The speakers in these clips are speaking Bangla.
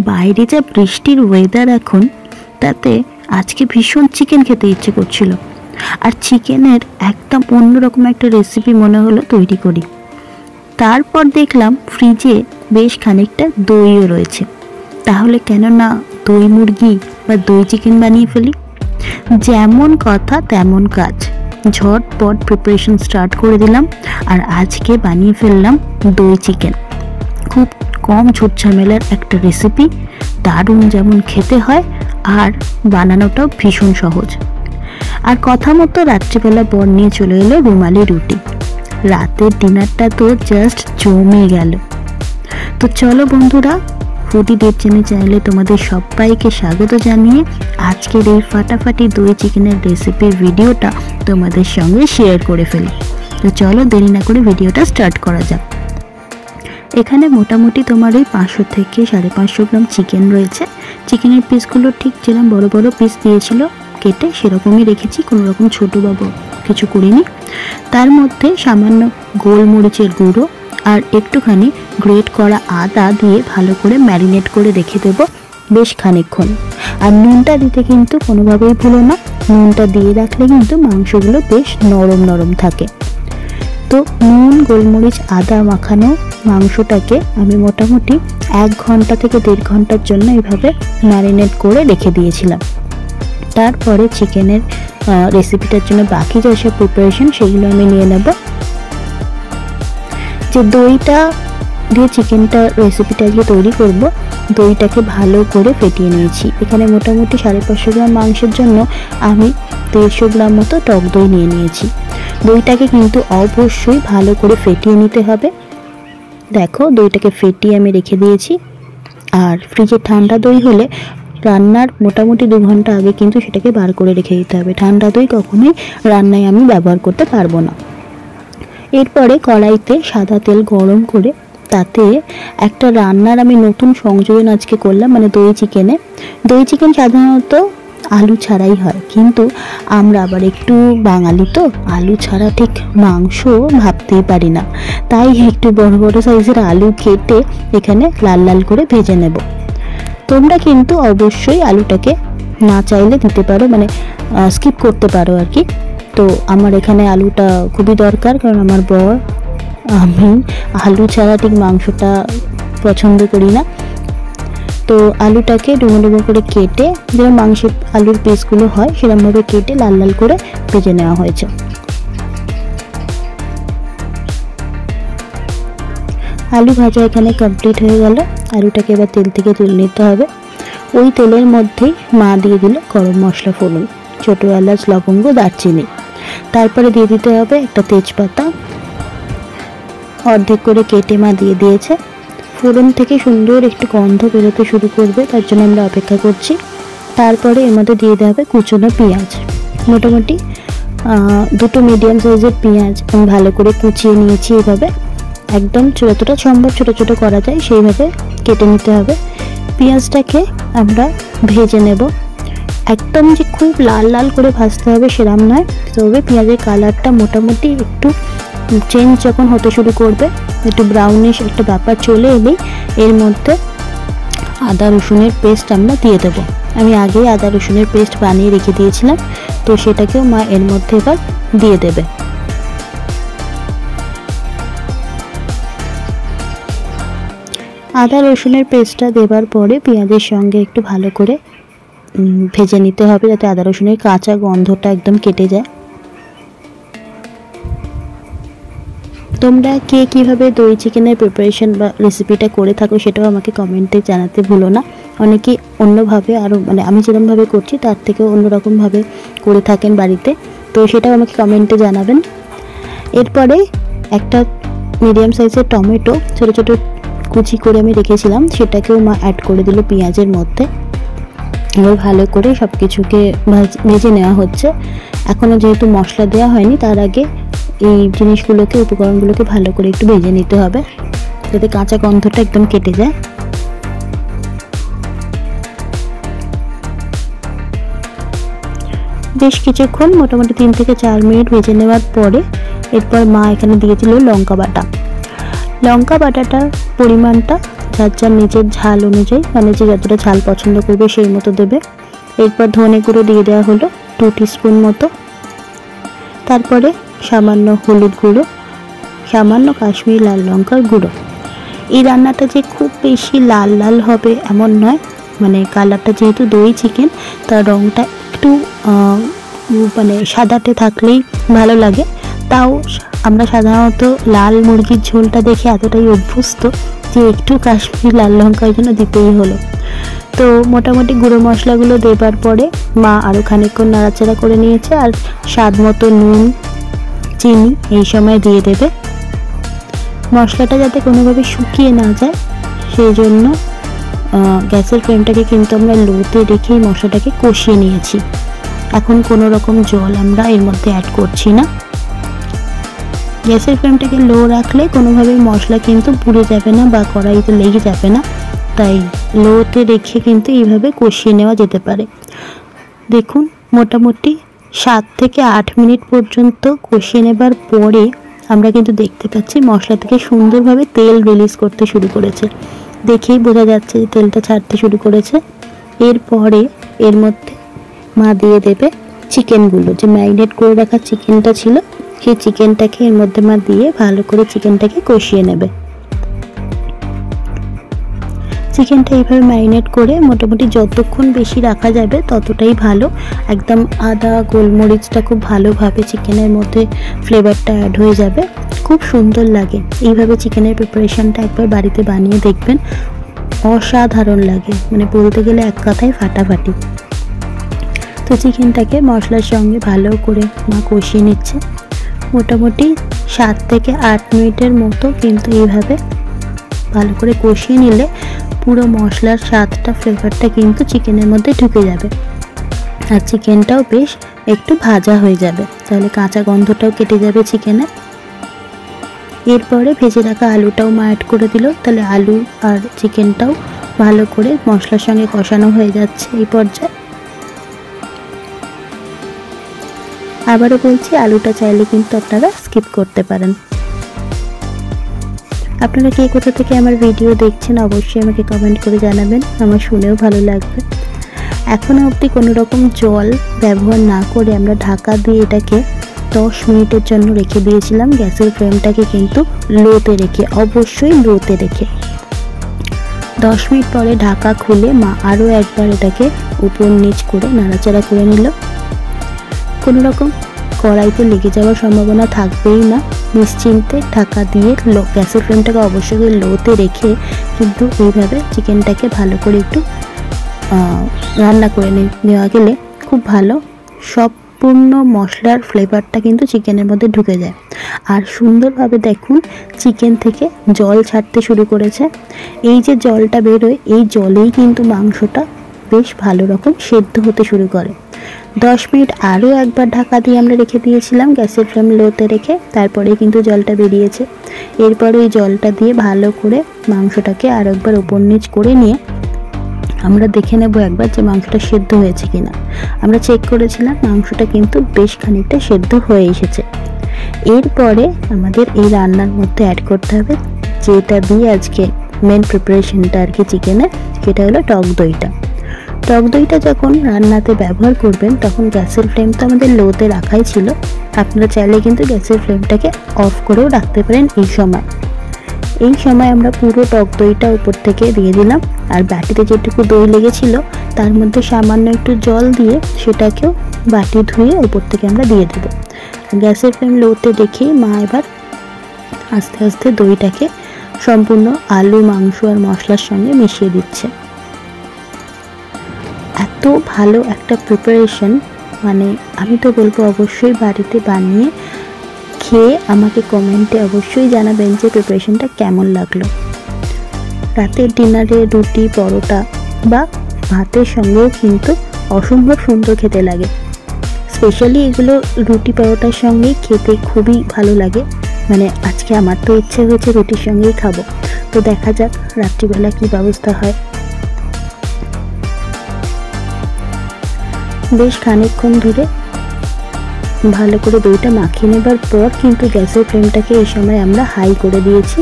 বাইরে যা বৃষ্টির ওয়েদার এখন, তাতে আজকে ভীষণ চিকেন খেতে ইচ্ছে করছিল। আর চিকেনের একদম অন্যরকম একটা রেসিপি মনে হলো তৈরি করি। তারপর দেখলাম ফ্রিজে বেশ খানিকটা দইও রয়েছে, তাহলে কেন না দই মুরগি বা দই চিকেন বানিয়ে ফেলি। যেমন কথা তেমন কাজ, ঝটপট প্রিপারেশন স্টার্ট করে দিলাম। আর আজকে বানিয়ে ফেললাম দই চিকেন। খুব কম ঝুট ঝামেলার একটা রেসিপি, দারুণ যেমন খেতে হয় আর বানানোটাও ভীষণ সহজ। আর কথা মতো রাত্রিবেলা বর নিয়ে চলে এলো রুমালি রুটি। রাতের ডিনারটা তো জাস্ট জমে গেল। তো চলো বন্ধুরা, ফুডি ডেট চ্যানেলে তোমাদের সবাইকে স্বাগত জানিয়ে আজকের এই ফাটাফাটি দই চিকেনের রেসিপির ভিডিওটা তোমাদের সঙ্গে শেয়ার করে ফেলি। তো চলো দেরি না করে ভিডিওটা স্টার্ট করা যাক। এখানে মোটামুটি তোমার ওই 500 থেকে 550 গ্রাম চিকেন রয়েছে। চিকেনের পিসগুলো ঠিক যেরকম বড় বড় পিস দিয়েছিল কেটে সেরকমই রেখেছি, কোনো রকম ছোটো বা কিছু করিনি। তার মধ্যে সামান্য গোলমরিচের গুঁড়ো আর একটুখানি গ্রেট করা আদা দিয়ে ভালো করে ম্যারিনেট করে রেখে দেবো বেশ খানিকক্ষণ। আর নুনটা দিতে কিন্তু কোনোভাবেই ভুলো না, নুনটা দিয়ে রাখলে কিন্তু মাংসগুলো বেশ নরম নরম থাকে। তো নুন গোলমরিচ আদা মাখানো মাংসটাকে আমি মোটামুটি 1 ঘন্টা থেকে 1.5 ঘন্টার জন্য এইভাবে ম্যারিনেট করে রেখে দিয়েছিলাম। তারপরে চিকেনের রেসিপিটার জন্য বাকি যেসব প্রিপারেশন সেগুলো আমি নিয়ে নেব। যে দইটা দিয়ে চিকেনটা রেসিপিটা আজকে তৈরি করব, দইটাকে ভালো করে ফেটিয়ে নিয়েছি। এখানে মোটামুটি 550 গ্রাম মাংসের জন্য আমি 150 গ্রাম মতো টক দই নিয়ে নিয়েছি। দইটাকে কিন্তু অবশ্যই ভালো করে ফেটিয়ে নিতে হবে। দেখো দইটাকে ফেটিয়ে আমি রেখে দিয়েছি। আর ফ্রিজে ঠান্ডা দই হলে রান্নার মোটামুটি 2 ঘন্টা আগে কিন্তু সেটাকে বার করে রেখে দিতে হবে। ঠান্ডা দই কখনোই রান্নায় আমি ব্যবহার করতে পারবো না। এরপরে কড়াইতে সাদা তেল গরম করে তাতে একটা রান্নার আমি নতুন সংযোজন আজকে করলাম, মানে দই চিকেনে। দই চিকেন সাধারণত আলু ছাড়াই হয়, কিন্তু আমরা আবার একটু বাঙালি তো আলু ছাড়া ঠিক মাংস ভাবতেই পারি না। তাই একটু বড় বড় সাইজের আলু কেটে এখানে লাল লাল করে ভেজে নেব। তোমরা কিন্তু অবশ্যই আলুটাকে না চাইলে দিতে পারো, মানে স্কিপ করতে পারো আর কি। তো আমার এখানে আলুটা খুবই দরকার, কারণ আমার বর আমি আলু ছাড়া ঠিক মাংসটা পছন্দ করি না। তো আলুটাকে ডুমো ডুমো করে কেটে যেরকম মাংসের আলুর পিসগুলো হয় সেরকমভাবে কেটে লাল লাল করে ভেজে নেওয়া হয়েছে। আলু ভাজা এখানে কমপ্লিট হয়ে গেল। আলুটাকে এবার তেল থেকে তুলে নিতে হবে। ওই তেলের মধ্যেই মা দিয়ে দিল গরম মশলা ফোড়ন, ছোটো এলাচ লবঙ্গ দারচিনি। তারপরে দিয়ে দিতে হবে একটা তেজপাতা, অর্ধেক করে কেটে মা দিয়ে দিয়েছে। ফোড়ন থেকে সুন্দর একটু গন্ধ বেরোতে শুরু করবে, তার জন্য আমরা অপেক্ষা করছি। তারপরে এর মধ্যে দিয়ে দেওয়া হবে কুচনো পেঁয়াজ। মোটামুটি 2 মিডিয়াম সাইজের পেঁয়াজ আমি ভালো করে কুচিয়ে নিয়েছি। এভাবে একদম যতটা সম্ভব ছোটো ছোটো করা যায় সেইভাবে কেটে নিতে হবে। পেঁয়াজটাকে আমরা ভেজে নেব। একদম যে খুব লাল লাল করে ভাজতে হবে সেরকম নয়, তবে পেঁয়াজের কালারটা মোটামুটি একটু চেঞ্জ যখন হতে শুরু করবে, একটু ব্রাউনিশ একটা ব্যাপার চলে এলেই এর মধ্যে আদা রসুনের পেস্ট আমরা দিয়ে দেবো। আমি আগেই আদা রসুনের পেস্ট বানিয়ে রেখে দিয়েছিলাম, তো সেটাকেও মা এর মধ্যে এবার দিয়ে দেবে। আদা রসুনের পেস্টটা দেবার পরে পেঁয়াজের সঙ্গে একটু ভালো করে ভেজে নিতে হবে, যাতে আদা রসুনের কাঁচা গন্ধটা একদম কেটে যায়। তোমরা কে কীভাবে দই চিকেনের প্রিপারেশন বা রেসিপিটা করে থাকো সেটাও আমাকে কমেন্টে জানাতে ভুলো না। অনেকে অন্যভাবে আরও, মানে আমি যেরকমভাবে করছি তার থেকেও অন্যরকমভাবে করে থাকেন বাড়িতে, তো সেটাও আমাকে কমেন্টে জানাবেন। এরপরে একটা মিডিয়াম সাইজের টমেটো ছোটো ছোটো কুচি করে আমি রেখেছিলাম, সেটাকেও মা অ্যাড করে দিল পেঁয়াজের মধ্যে। এবার ভালো করে সব কিছুকে ভেজে নেওয়া হচ্ছে। এখনও যেহেতু মশলা দেওয়া হয়নি, তার আগে এই জিনিসগুলোকে উপকরণগুলোকে ভালো করে একটু ভেজে নিতে হবে, যাতে কাঁচা গন্ধটা একদম কেটে যায়। বেশ কিছুক্ষণ মোটামুটি 3 থেকে 4 মিনিট ভেজে নেওয়ার পরে এরপর মা এখানে দিয়ে দিল লঙ্কা বাটা। লঙ্কা বাটাটার পরিমাণটা যার যার নিজের ঝাল অনুযায়ী, মানে যে যতটা ঝাল পছন্দ করবে সেই মতো দেবে। এরপর ধনে গুঁড়ো দিয়ে দেওয়া হলো 2 টিস্পুন মতো। তারপরে সামান্য হলুদ গুঁড়ো, সামান্য কাশ্মীরি লাল লঙ্কার গুঁড়ো। এই রান্নাটা যে খুব বেশি লাল লাল হবে এমন নয়, মানে কালারটা যেহেতু দই চিকেন তার রঙটা একটু মানে সাদাটে থাকলেই ভালো লাগে। তাও আমরা সাধারণত লাল মুরগির ঝোলটা দেখে এতটাই অভ্যস্ত যে একটু কাশ্মীরি লাল লঙ্কার জন্য দিতেই হলো। তো মোটামুটি গুঁড়ো মশলাগুলো দেবার পরে মা আরও খানিকক্ষণ নাড়াচাড়া করে নিয়েছে। আর স্বাদ মতো নুন, চিনি এই সময় দিয়ে দেবে। মশলাটা যাতে কোনোভাবে শুকিয়ে না যায় সেই জন্য গ্যাসের ফ্লেমটাকে কিন্তু আমরা লোতে রেখেই মশলাটাকে কষিয়ে নিয়েছি। এখন কোনো রকম জল আমরা এর মধ্যে অ্যাড করছি না। গ্যাসের ফ্লেমটাকে লো রাখলে কোনোভাবেই মশলা কিন্তু পুড়ে যাবে না বা কড়াইতে লেগে যাবে না, তাই লোতে রেখে কিন্তু এইভাবে কষিয়ে নেওয়া যেতে পারে। দেখুন মোটামুটি 7 থেকে 8 মিনিট পর্যন্ত কষিয়ে নেবার পরে আমরা কিন্তু দেখতে পাচ্ছি মশলা থেকে সুন্দরভাবে তেল রিলিজ করতে শুরু করেছে। দেখেই বোঝা যাচ্ছে যে তেলটা ছাড়তে শুরু করেছে। এরপরে এর মধ্যে মা দিয়ে দেবে চিকেনগুলো, যে ম্যারিনেট করে রাখা চিকেনটা ছিল সেই চিকেনটাকে এর মধ্যে মা দিয়ে ভালো করে চিকেনটাকে কষিয়ে নেবে। চিকেনটা এইভাবে ম্যারিনেট করে মোটামুটি যতক্ষণ বেশি রাখা যাবে ততটাই ভালো। একদম আদা গোলমরিচটা খুব ভালোভাবে চিকেনের মধ্যে ফ্লেভারটা অ্যাড হয়ে যাবে, খুব সুন্দর লাগে। এইভাবে চিকেনের প্রিপারেশনটা একবার বাড়িতে বানিয়ে দেখবেন, অসাধারণ লাগে, মানে বলতে গেলে এক কথায় ফাটাফাটি। তো চিকেনটাকে মশলার সঙ্গে ভালো করে মা কষিয়ে নিচ্ছে। মোটামুটি 7 থেকে 8 মিনিটের মতো কিন্তু এইভাবে ভালো করে কষিয়ে নিলে পুরো মশলার স্বাদটা ফ্লেভারটা কিন্তু চিকেনের মধ্যে ঢুকে যাবে। আর চিকেনটাও বেশ একটু ভাজা হয়ে যাবে, তাহলে কাঁচা গন্ধটাও কেটে যাবে চিকেনের। এরপরে ভেজে রাখা আলুটাও মা অ্যাড করে দিল, তাহলে আলু আর চিকেনটাও ভালো করে মশলার সঙ্গে কষানো হয়ে যাচ্ছে। এই পর্যায়ে আবারও বলছি, আলুটা চাইলে কিন্তু আপনারা স্কিপ করতে পারেন। আপনারা কে কোথা থেকে আমার ভিডিও দেখছেন অবশ্যই আমাকে কমেন্ট করে জানাবেন, আমার শুনেও ভালো লাগবে। এখনও অবধি কোনো রকম জল ব্যবহার না করে আমরা ঢাকা দিয়ে এটাকে 10 মিনিটের জন্য রেখে দিয়েছিলাম। গ্যাসের ফ্লেমটাকে কিন্তু লোতে রেখে, অবশ্যই লোতে রেখে। 10 মিনিট পরে ঢাকা খুলে মা আরও একবার এটাকে উপর নিচ করে নাড়াচাড়া করে নিল। কোনো রকম কড়াইতে লেগে যাওয়ার সম্ভাবনা থাকবেই না। নিশ্চিন্তে ঢাকা দিয়ে গ্যাসের ফ্লেমটাকে অবশ্যই লোতে রেখে কিন্তু এইভাবে চিকেনটাকে ভালো করে একটু রান্না করে নেওয়া গেলে খুব ভালো সম্পূর্ণ মশলার ফ্লেভারটা কিন্তু চিকেনের মধ্যে ঢুকে যায়। আর সুন্দরভাবে দেখুন চিকেন থেকে জল ছাড়তে শুরু করেছে। এই যে জলটা বেরোয় এই জলেই কিন্তু মাংসটা বেশ ভালো রকম সেদ্ধ হতে শুরু করে। 10 মিনিট আরও একবার ঢাকা দিয়ে আমরা রেখে দিয়েছিলাম গ্যাসের ফ্লেম লোতে রেখে, তারপরে কিন্তু জলটা বেরিয়েছে। এরপর ওই জলটা দিয়ে ভালো করে মাংসটাকে আর একবার ওপর নিচ করে নিয়ে আমরা দেখে নেব একবার যে মাংসটা সেদ্ধ হয়েছে কিনা। আমরা চেক করেছিলাম, মাংসটা কিন্তু বেশ খানিকটা সেদ্ধ হয়ে এসেছে। এরপরে আমাদের এই রান্নার মধ্যে অ্যাড করতে হবে যেটা দিয়ে আজকে মেন প্রিপারেশনটা আর কি চিকেনের, সেটা হলো টক দইটা। টক দইটা যখন রান্নাতে ব্যবহার করবেন তখন গ্যাসের ফ্লেম তো আমাদের লোতে রাখাই ছিল, আপনারা চাইলে কিন্তু গ্যাসের ফ্লেমটাকে অফ করেও রাখতে পারেন। এই সময় আমরা পুরো টক দইটা উপর থেকে দিয়ে দিলাম। আর বাটিতে যেটুকু দই লেগেছিল তার মধ্যে সামান্য একটু জল দিয়ে সেটাকেও বাটি ধুয়ে উপর থেকে আমরা দিয়ে দেবো। গ্যাসের ফ্লেম লোতে রেখেই মা এবার আস্তে আস্তে দইটাকে সম্পূর্ণ আলু, মাংস আর মশলার সঙ্গে মিশিয়ে দিচ্ছে। এত ভালো একটা প্রিপারেশন, মানে আমি তো বলবো অবশ্যই বাড়িতে বানিয়ে খেয়ে আমাকে কমেন্টে অবশ্যই জানাবেন যে প্রিপারেশনটা কেমন লাগলো। রাতের ডিনারে রুটি, পরোটা বা ভাতের সঙ্গেও কিন্তু অসম্ভব সুন্দর খেতে লাগে। স্পেশালি এগুলো রুটি পরোটার সঙ্গেই খেতে খুবই ভালো লাগে। মানে আজকে আমার তো ইচ্ছে হয়েছে রুটির সঙ্গেই খাবো, তো দেখা যাক রাত্রিবেলা কী ব্যবস্থা হয়। বেশ খানিকক্ষণ ধরে ভালো করে দইটা মাখিয়ে নেবার পর কিন্তু গ্যাসের ফ্লেমটাকে এই সময় আমরা হাই করে দিয়েছি।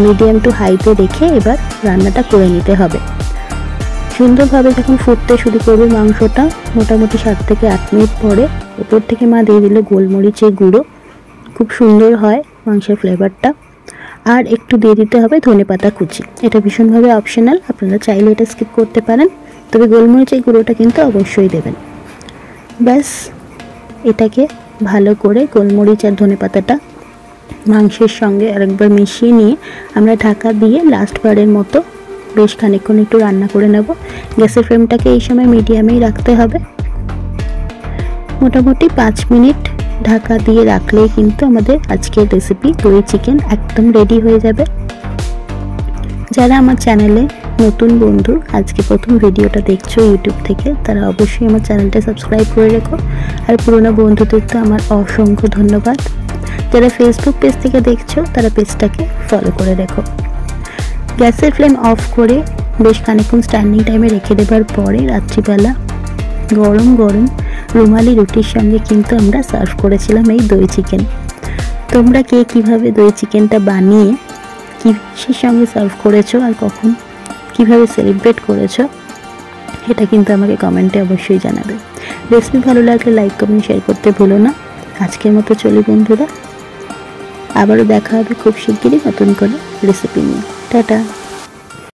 মিডিয়াম টু হাইতে রেখে এবার রান্নাটা করে নিতে হবে। সুন্দরভাবে যখন ফুটতে শুরু করবে মাংসটা, মোটামুটি 7 থেকে 8 মিনিট পরে ওপর থেকে মা দিয়ে দিল গোলমরিচের গুঁড়ো। খুব সুন্দর হয় মাংসের ফ্লেভারটা। আর একটু দিয়ে দিতে হবে ধনেপাতা কুচি। এটা ভীষণভাবে অপশনাল, আপনারা চাইলে এটা স্কিপ করতে পারেন, তবে গোলমরিচের গুঁড়োটা কিন্তু অবশ্যই দেবেন। ব্যাস, এটাকে ভালো করে গোলমরিচ আর ধনেপাতাটা মাংসের সঙ্গে আরেকবার মিশিয়ে নিয়ে আমরা ঢাকা দিয়ে লাস্টবারের মতো বেশ খানিকক্ষণ একটু রান্না করে নেব। গ্যাসের ফ্লেমটাকে এই সময় মিডিয়ামেই রাখতে হবে। মোটামুটি 5 মিনিট ঢাকা দিয়ে রাখলেই কিন্তু আমাদের আজকের রেসিপি দই চিকেন একদম রেডি হয়ে যাবে। যারা আমার চ্যানেলে নতুন বন্ধু, আজকে প্রথম ভিডিওটা দেখছো ইউটিউব থেকে, তারা অবশ্যই আমার চ্যানেলটা সাবস্ক্রাইব করে রেখো। আর পুরোনো বন্ধুদের তো আমার অসংখ্য ধন্যবাদ। যারা ফেসবুক পেজ থেকে দেখছো তারা পেজটাকে ফলো করে রেখো। গ্যাসের ফ্লেম অফ করে বেশ খানিকক্ষণ স্ট্যান্ডিং টাইমে রেখে দেবার পরে রাত্রিবেলা গরম গরম রুমালি রুটির সঙ্গে কিন্তু আমরা সার্ভ করেছিলাম এই দই চিকেন। তোমরা কে কীভাবে দই চিকেনটা বানিয়ে কিসের সঙ্গে সার্ভ করেছো আর কখন কীভাবে সেলিব্রেট করেছো, এটা কিন্তু আমাকে কমেন্টে অবশ্যই জানাবে। রেসিপি ভালো লাগলে লাইক কমেন্ট শেয়ার করতে ভুলো না। আজকের মতো চলি বন্ধুরা, আবারও দেখা হবে খুব শিগগিরই নতুন করে রেসিপি নিয়ে। টাটা।